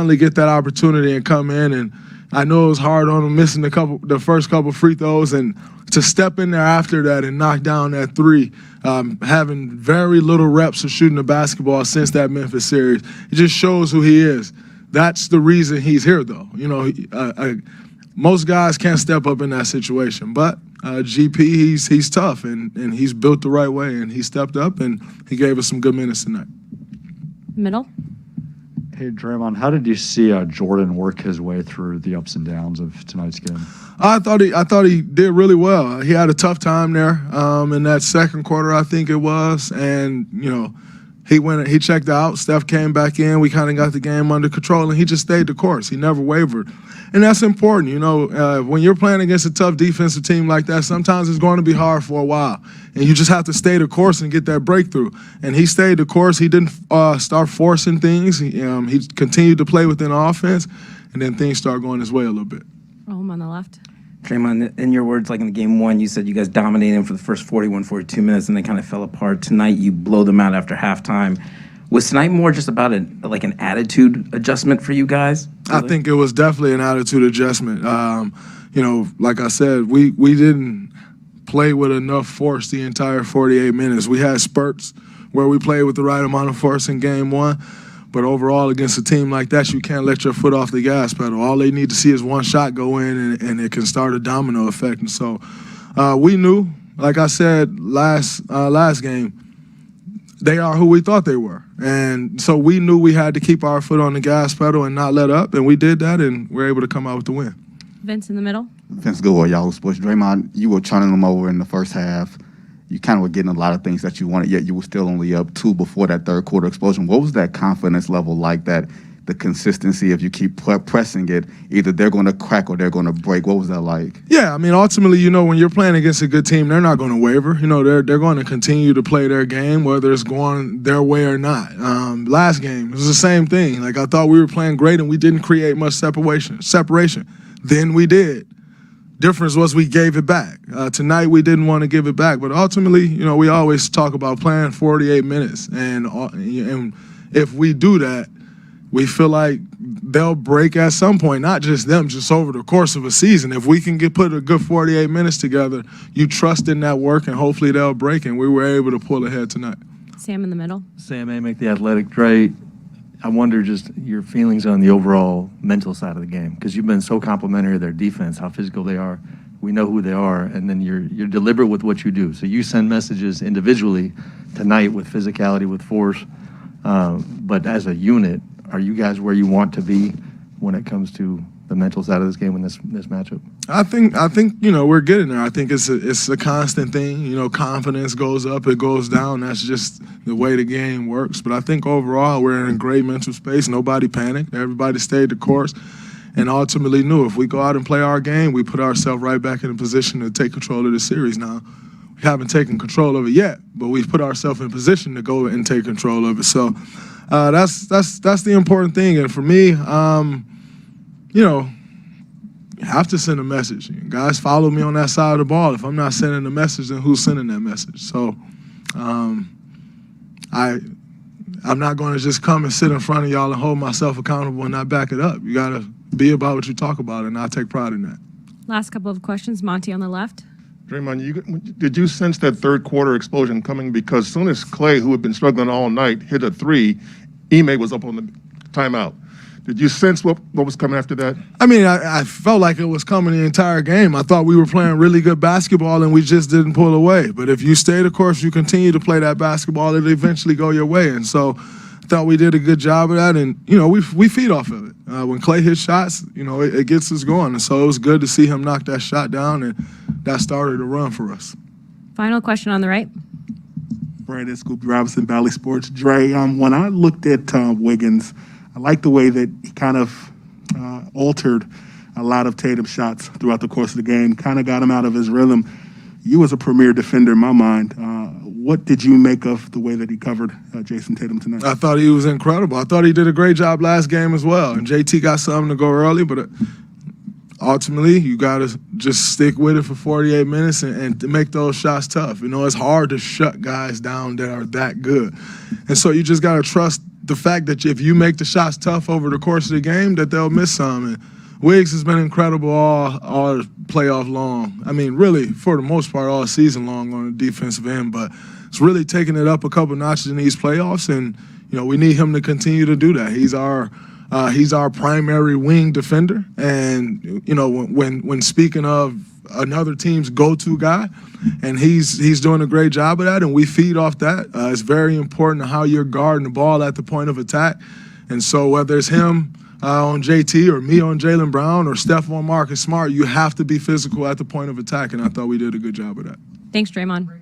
finally get that opportunity and come in, and I know it was hard on him missing the first couple free throws, and to step in there after that and knock down that three, having very little reps of shooting the basketball since that Memphis series, it just shows who he is. That's the reason he's here, though. You know, most guys can't step up in that situation, but GP, he's tough, and he's built the right way, and he stepped up, and he gave us some good minutes tonight. Middle. Hey, Draymond, how did you see Jordan work his way through the ups and downs of tonight's game? I thought he did really well. He had a tough time there in that second quarter, I think it was, and you know, he checked out. Steph came back in. We kind of got the game under control, and he just stayed the course. He never wavered, and that's important. You know, when you're playing against a tough defensive team like that, sometimes it's going to be hard for a while, and you just have to stay the course and get that breakthrough. And he stayed the course. He didn't start forcing things. He continued to play within offense, and then things started going his way a little bit. Home on the left. Draymond, in your words, like in the game one, you said you guys dominated them for the first 41, 42 minutes, and they kind of fell apart. Tonight, you blow them out after halftime. Was tonight more just about an attitude adjustment for you guys? Really? I think it was definitely an attitude adjustment. You know, like I said, we didn't play with enough force the entire 48 minutes. We had spurts where we played with the right amount of force in game one. But overall, against a team like that, you can't let your foot off the gas pedal. All they need to see is one shot go in, and it can start a domino effect. And so we knew, like I said last game, they are who we thought they were. And so we knew we had to keep our foot on the gas pedal and not let up, and we did that, and we were able to come out with the win. Vince in the middle. Vince Goodwell, Yahoo Sports. Draymond, you were turning them over in the first half. You kind of were getting a lot of things that you wanted, yet you were still only up 2 before that third quarter explosion. What was that confidence level like, that the consistency, if you keep pressing it, either they're going to crack or they're going to break? What was that like? Yeah, I mean, ultimately, you know, when you're playing against a good team, they're not going to waver. You know, they're going to continue to play their game, whether it's going their way or not. Last game, it was the same thing. Like, I thought we were playing great and we didn't create much separation. Then we did. Difference was we gave it back. Tonight we didn't want to give it back, but ultimately, you know, we always talk about playing 48 minutes, and if we do that, we feel like they'll break at some point. Not just them, just over the course of a season. If we can put a good 48 minutes together, you trust in that work, and hopefully they'll break. And we were able to pull ahead tonight. Sam in the middle. Sam Amick, The Athletic. Dre, I wonder just your feelings on the overall mental side of the game, because you've been so complimentary of their defense, how physical they are. We know who they are, and then you're deliberate with what you do. So you send messages individually tonight with physicality, with force, but as a unit, are you guys where you want to be when it comes to the mental side of this game in this matchup? I think you know, we're getting there. I think it's a constant thing. You know, confidence goes up, it goes down. That's just the way the game works. But I think overall we're in a great mental space. Nobody panicked. Everybody stayed the course, and ultimately knew if we go out and play our game, we put ourselves right back in a position to take control of the series. Now, we haven't taken control of it yet, but we've put ourselves in position to go and take control of it. So that's the important thing. And for me, you know, you have to send a message. Guys follow me on that side of the ball. If I'm not sending a message, then who's sending that message? So I'm not going to just come and sit in front of y'all and hold myself accountable and not back it up. You got to be about what you talk about, and I take pride in that. Last couple of questions. Monty on the left. Draymond, did you sense that third quarter explosion coming? Because as soon as Clay, who had been struggling all night, hit a three, Ime was up on the timeout. Did you sense what was coming after that? I mean, I felt like it was coming the entire game. I thought we were playing really good basketball, and we just didn't pull away. But if you stay the course, you continue to play that basketball, it'll eventually go your way. And so I thought we did a good job of that. And, you know, we feed off of it. When Clay hits shots, you know, it gets us going. And so it was good to see him knock that shot down, and that started a run for us. Final question on the right. Brandon Scoopy Robinson, Valley Sports. Dre, when I looked at Wiggins, I like the way that he kind of altered a lot of Tatum's shots throughout the course of the game, kind of got him out of his rhythm. You as a premier defender in my mind, what did you make of the way that he covered Jason Tatum tonight? I thought he was incredible. I thought he did a great job last game as well. And JT got something to go early, but ultimately you got to just stick with it for 48 minutes and to make those shots tough. You know, it's hard to shut guys down that are that good. And so you just got to trust the fact that if you make the shots tough over the course of the game, that they'll miss some. And Wiggs has been incredible all playoff long. I mean, really, for the most part, all season long on the defensive end. But it's really taking it up a couple notches in these playoffs, and we need him to continue to do that. He's our primary wing defender, and when speaking of another team's go-to guy, and he's doing a great job of that, and we feed off that. It's very important how you're guarding the ball at the point of attack, and so whether it's him on JT or me on Jaylen Brown or Steph on Marcus Smart, you have to be physical at the point of attack, and I thought we did a good job of that. Thanks, Draymond.